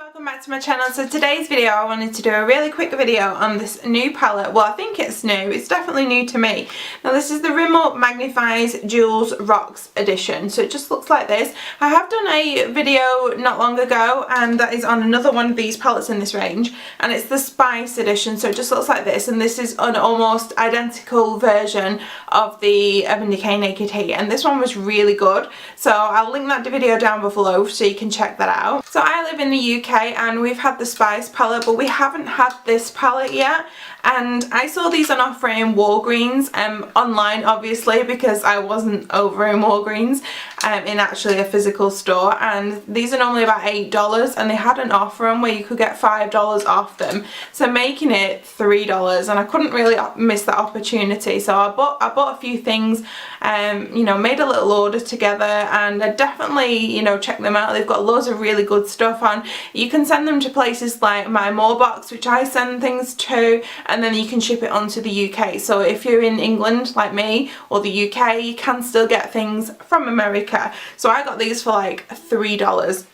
Welcome back to my channel. So today's video I wanted to do a really quick video on this new palette. Well, I think it's new. It's definitely new to me. Now this is the Rimmel Magnif'Eyes Jewels Rocks edition. So it just looks like this. I have done a video not long ago and that is on another one of these palettes in this range, and it's the Spice edition. So it just looks like this, and this is an almost identical version of the Urban Decay Naked Heat, and this one was really good. So I'll link that video down below so you can check that out. So I live in the UK and we've had the Spice palette, but we haven't had this palette yet. And I saw these on offer in Walgreens, online obviously, because I wasn't over in Walgreens, in actually a physical store, and these are normally about $8, and they had an offer on where you could get $5 off them, so making it $3, and I couldn't really miss that opportunity. So I bought a few things, you know, made a little order together, and I definitely, you know, check them out. They've got loads of really good stuff on. You can send them to places like my Moorbox, which I send things to, and then you can ship it onto the UK. So if you're in England like me, or the UK, you can still get things from America. So I got these for like $3.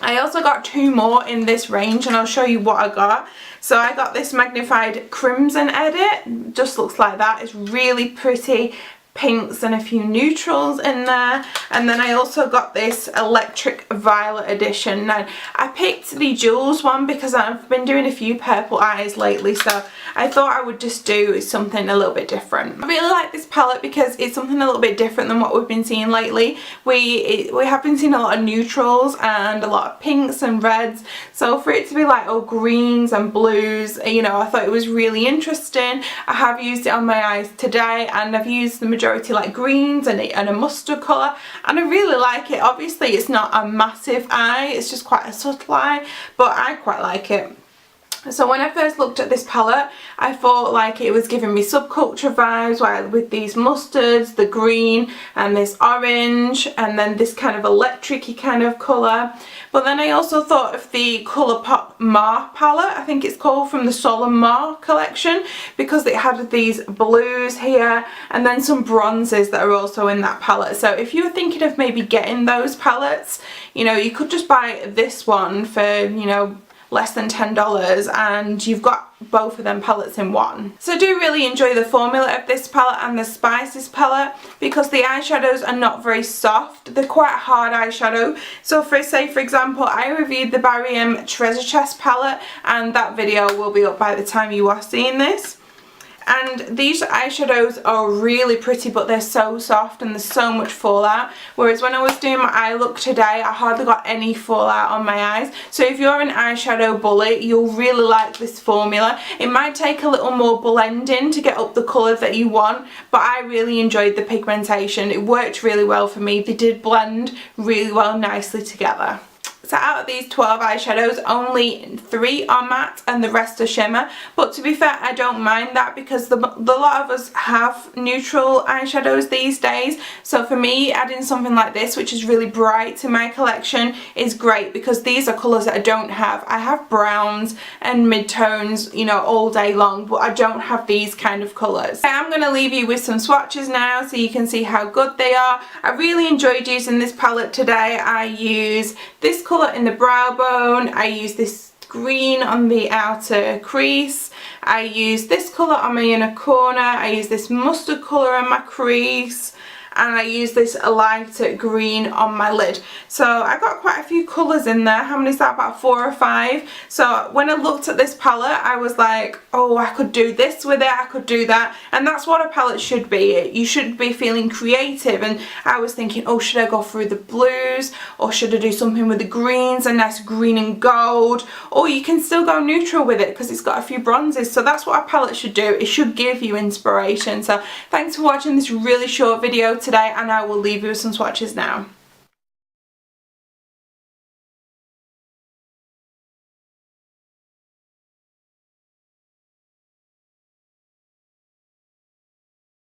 I also got two more in this range, and I'll show you what I got. So I got this magnified crimson edit, just looks like that. It's really pretty pinks and a few neutrals in there, and then I also got this electric violet edition. Now I picked the jewels one because I've been doing a few purple eyes lately, so I thought I would just do something a little bit different. I really like this palette because it's something a little bit different than what we've been seeing lately. We have been seeing a lot of neutrals and a lot of pinks and reds, so for it to be like all greens and blues, you know, I thought it was really interesting. I have used it on my eyes today, and I've used the majority like greens and a mustard colour, and I really like it. Obviously it's not a massive eye, it's just quite a subtle eye, but I quite like it. So when I first looked at this palette, I thought like it was giving me subculture vibes, with these mustards, the green and this orange, and then this kind of electric-y kind of colour. But then I also thought of the Colourpop Mar palette, I think it's called, from the Sol and Mar collection, because it had these blues here and then some bronzes that are also in that palette. So if you were thinking of maybe getting those palettes, you know, you could just buy this one for, you know, less than $10, and you've got both of them palettes in one. So I do really enjoy the formula of this palette and the Spices palette, because the eyeshadows are not very soft. They're quite hard eyeshadow. So for example, I reviewed the Barry M Treasure Chest palette, and that video will be up by the time you are seeing this. And these eyeshadows are really pretty, but they're so soft and there's so much fallout, whereas when I was doing my eye look today, I hardly got any fallout on my eyes. So if you're an eyeshadow bully, you'll really like this formula. It might take a little more blending to get up the colour that you want, but I really enjoyed the pigmentation. It worked really well for me. They did blend really well nicely together. So out of these 12 eyeshadows, only 3 are matte and the rest are shimmer. But to be fair, I don't mind that, because the lot of us have neutral eyeshadows these days. So for me, adding something like this, which is really bright, to my collection is great, because these are colours that I don't have. I have browns and mid-tones, you know, all day long, but I don't have these kind of colours. I'm going to leave you with some swatches now so you can see how good they are. I really enjoyed using this palette today. I use this colour in the brow bone, I use this green on the outer crease, I use this colour on my inner corner, I use this mustard colour on my crease, and I use this lighter green on my lid. So I got quite a few colours in there. How many is that? About 4 or 5. So when I looked at this palette, I was like, oh, I could do this with it, I could do that. And that's what a palette should be. You should be feeling creative. And I was thinking, oh, should I go through the blues, or should I do something with the greens, a nice green and gold? Or you can still go neutral with it because it's got a few bronzes. So that's what a palette should do. It should give you inspiration. So thanks for watching this really short video today, and I will leave you with some swatches now.